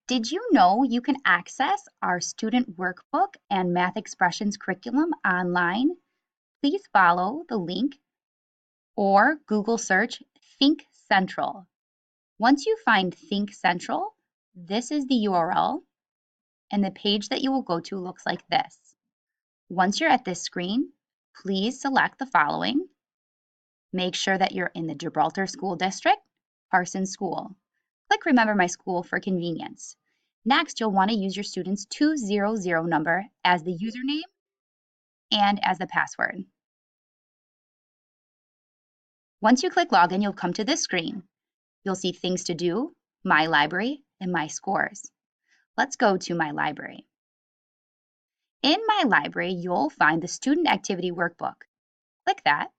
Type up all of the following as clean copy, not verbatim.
Did you know you can access our student workbook and math expressions curriculum online? Please follow the link or Google search Think Central. Once you find Think Central, this is the URL, and the page that you will go to looks like this. Once you're at this screen, please select the following. Make sure that you're in the Gibraltar School District, Parsons School. Click Remember My School for convenience. Next, you'll want to use your student's 200 number as the username and as the password. Once you click Login, you'll come to this screen. You'll see Things to Do, My Library, and My Scores. Let's go to My Library. In My Library, you'll find the Student Activity Workbook. Click that.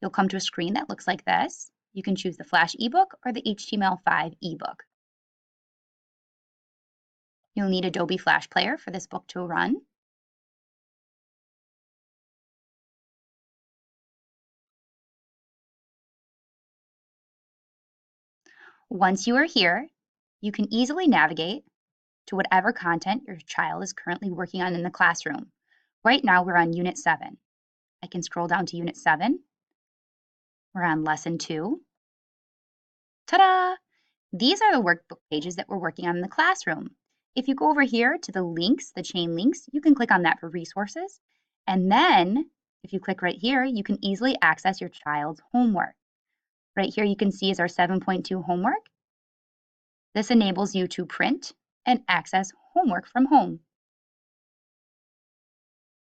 You'll come to a screen that looks like this. You can choose the Flash ebook or the HTML5 ebook. You'll need Adobe Flash Player for this book to run. Once you are here, you can easily navigate to whatever content your child is currently working on in the classroom. Right now, we're on Unit 7. I can scroll down to Unit 7. We're on Lesson 2. Ta-da! These are the workbook pages that we're working on in the classroom. If you go over here to the links, the chain links, you can click on that for resources. And then, if you click right here, you can easily access your child's homework. Right here you can see is our 7.2 homework. This enables you to print and access homework from home.